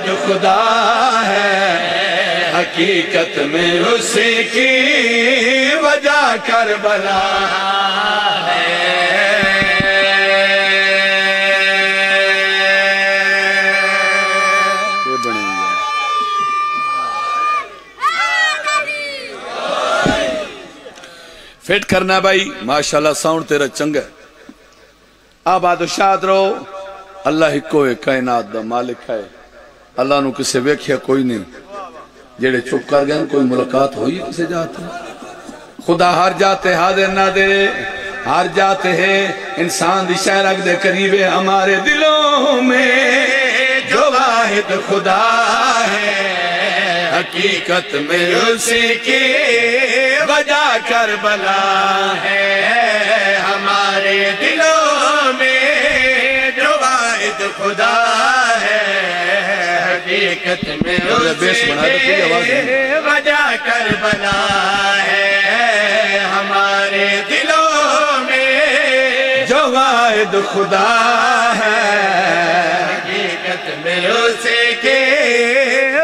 واحد خدا ہے، حقیقت میں اسی کی وجہ کربلا ہے۔ فٹ کرنا بھائی، ماشاءاللہ ساؤنڈ تیرا چنگا ہے، آباد و شاد رہو۔ اللہ ہی کوئی کائنات دا مالک ہے، اللہ نو کسے ویکھیا کوئی نہیں، جیڑے چپ کر گئے کوئی ملاقات ہوئی کسے جاتے خدا ہر جاتے حاضر نہ دے، ہر جاتے ہیں انسان دی شہرک دے قریب ہمارے دلوں میں جو واحد خدا ہے، حقیقت میں اسی کی وجہ کربلا ہے، ہمارے دلوں میں جو واحد خدا ہے، حقیقت میں اسی کی وجہ کربلا ہے، ہمارے دلوں میں جو واحد خدا ہے، حقیقت میں اسی کی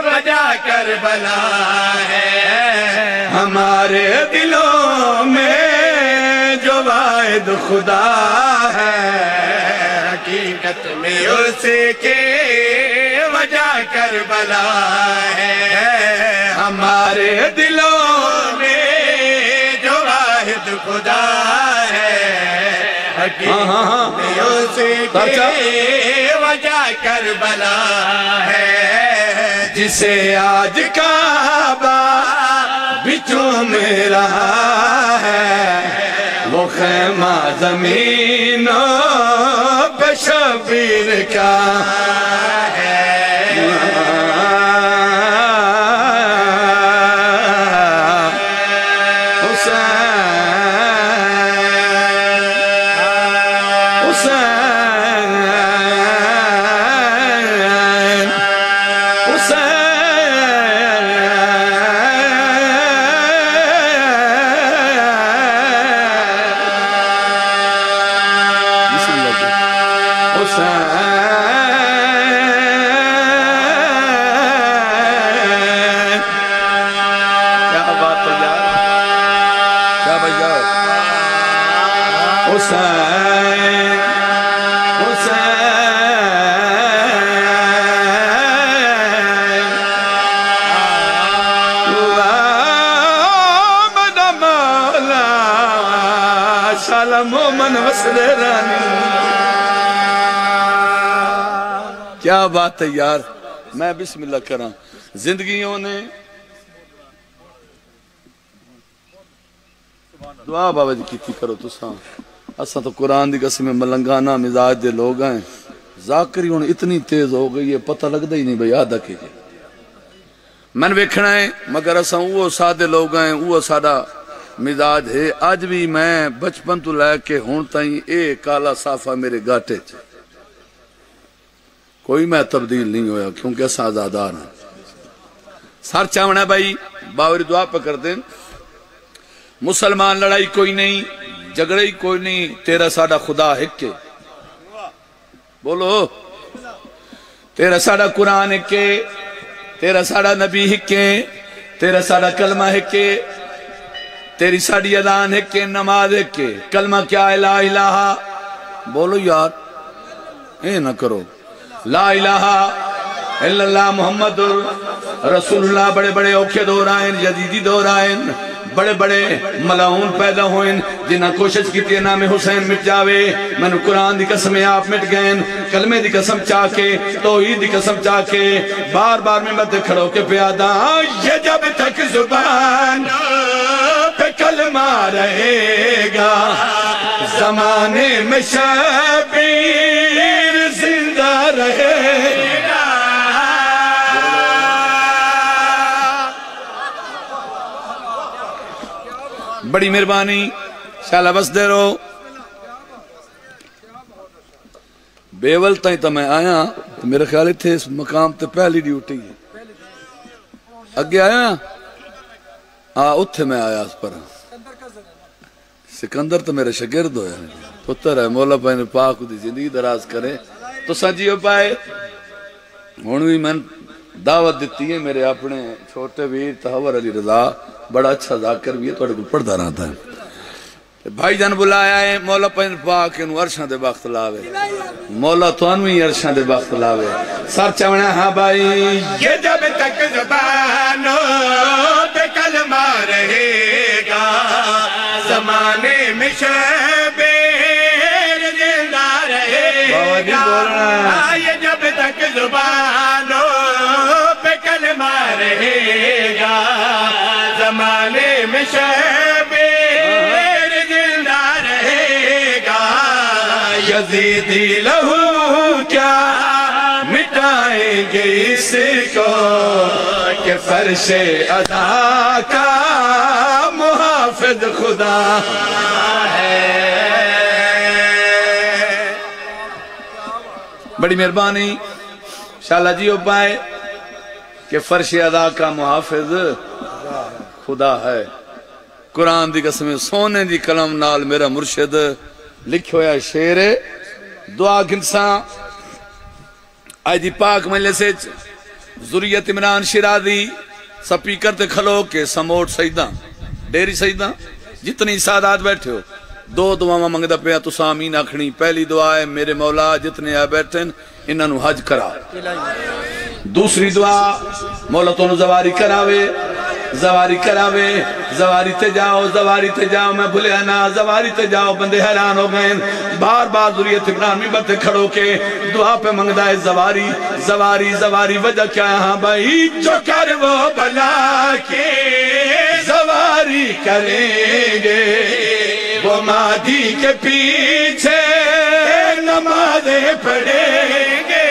وجہ کربلا ہے، ہمارے دلوں میں جو واحد خدا ہے، حقیقت میں اسی کی وجہ کربلا ہے، ہمارے دلوں میں جو واحد خدا ہے، حقیقت میں اسی کی وجہ کربلا ہے، جسے آج کعبہ بھی چوم رہا ہے، وہ خیمہ زمینوں پہ شبیر کا ہے، کیا بات ہے یار، میں بسم اللہ کراں زندگیوں نے دعا بابا جی کیتی کرو تساں، اساں تو قرآن دی قسم ملنگانہ مزاج دے لوگ ہیں، ذاکری ہون اتنی تیز ہو گئی ہے پتہ لگ دا ہی نہیں بھئی آدھا کیجئے من ویکھنا ہے، مگر اساں وہ سادے لوگ ہیں، وہ سادہ مزاج ہے، آج بھی میں بچپن تو لے کے ہون تائیں اے کالا صافہ میرے گاٹے چھے، کوئی میں تبدیل نہیں ہویا کیونکہ اساں آزادار ہیں، سر چاونا بھائی باوری دعا پہ کر دیں، مسلمان لڑائی کوئی نہیں، جگڑائی کوئی نہیں، تیرا ساڑا خدا ہکے، بولو تیرا ساڑا قرآن ہکے، تیرا ساڑا نبی ہکے، تیرا ساڑا کلمہ ہکے، تیری ساڑی اذان ہکے، نماز ہکے، کلمہ کیا ہے لا الہ، بولو یار اے نہ کرو، لا الہ الا اللہ محمد رسول اللہ، بڑے بڑے اوکھے دور آئیں، جدیدی دور آئیں، بڑے بڑے ملاؤن پیدا ہوئیں، جنہ کوشش کی تھی نام حسین مٹ جاوے، میں نے قرآن دی قسم آپ مٹ گئیں، کلمے دی قسم چاہ کے، توحید دی قسم چاہ کے، بار بار میں مت کھڑو کے پیادہ، یہ جب تک زبان پہ کلمہ رہے گا، زمانے میں شبیر زندہ رہے گا، بڑی مہربانی شالا بس دے رو بیول تائیں تا میں آیا تو میرے خیال تھے اس مقام تے پہلی ڈیوٹی ہے اگے آیا اتھے میں آیا اس پر سکندر تو میرے شگرد ہویا پتر ہے مولا پائی نے پاک دی زندگی دراز کرے تو سنجیو پائے ہونوی میں دعوت دیتی ہے میرے اپنے چھوٹے ویر تحور علی رضا، بڑا اچھا ذاکر بھی ہے، توڑے کو پڑھتا رہتا ہے۔ بھائی جان بلایا ہے مولا پین پاک انہوں عرشاں دے بخت لاوے، مولا تو انہوں عرشاں دے بخت لاوے۔ سر چونا ہاں بھائی، یہ جب تک زبانوں پہ کلمہ رہے گا، زمانے میں شبیر زندہ رہے گا۔ یہ جب تک زبانوں پہ کلمہ رہے گا، زمانے میں شبیر زندہ رہے گا۔ یزیدی لہو کیا مٹائیں گے اس کو، کہ فرش ادا کا محافظ خدا ہے۔ بڑی مہربانی شالا جی ہو پائے کہ فرش ادا کا محافظ خدا ہے۔ قرآن دی قسم سونے دی کلم نال میرا مرشد لکھ ہویا شعر دعا گنساں آج دی پاک مجلے سے ذریت عمران شرازی سپیکر تے کھلو کے سموٹ سجدہ ڈیری سجدہ جتنی سادات بیٹھے ہو دو دعاواں منگدا پیا تساں آمین آکھنی۔ پہلی دعا ہے میرے مولا جتنے آئے بیٹھیں انہاں نو حج کرا۔ دوسری دعا مولا تو نو زواری کراوے، زواری کراوے، زواری تے جاؤ میں بھولے نا، زواری تے جاؤ بندے حیران ہو گئے۔ بار بار ذریت عمران ممبر تے کھڑو کے دعا پہ منگدا ہے زواری وجہ کیا ہے؟ ہاں بھائی جو کر وہ بلا کے زواری کریں گے، وہ مادی کے پیچھے نمازیں پڑھیں گے۔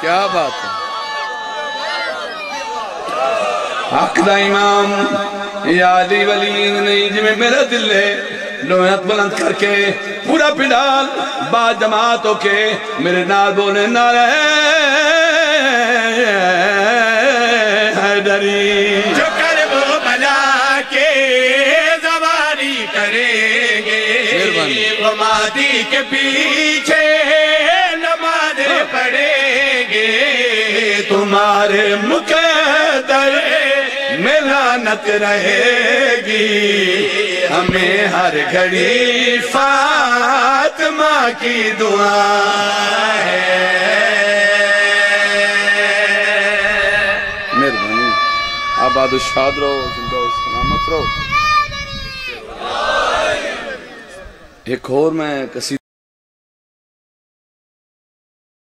کیا بات ہے؟ حق دا امام یا علی ولی نہیں جی میں میرا دل ہے لوہت بلند کر کے پورا پنڈال با جماعت ہو کے میرے نال بولے نعرہ حیدری۔ جو کر وہ بلا کے زواری کریں گے، وہ مادی کے پیچھے نمازیں پڑھیں گے۔ تمہارے مقدر میں لعنت رہے گی، ہمیں ہر گھڑی فاطمہ کی دعا ہے۔ مہربانی آباد و شاد رہو، زندہ و سلامت رہو۔ ایک اور میں قصیدہ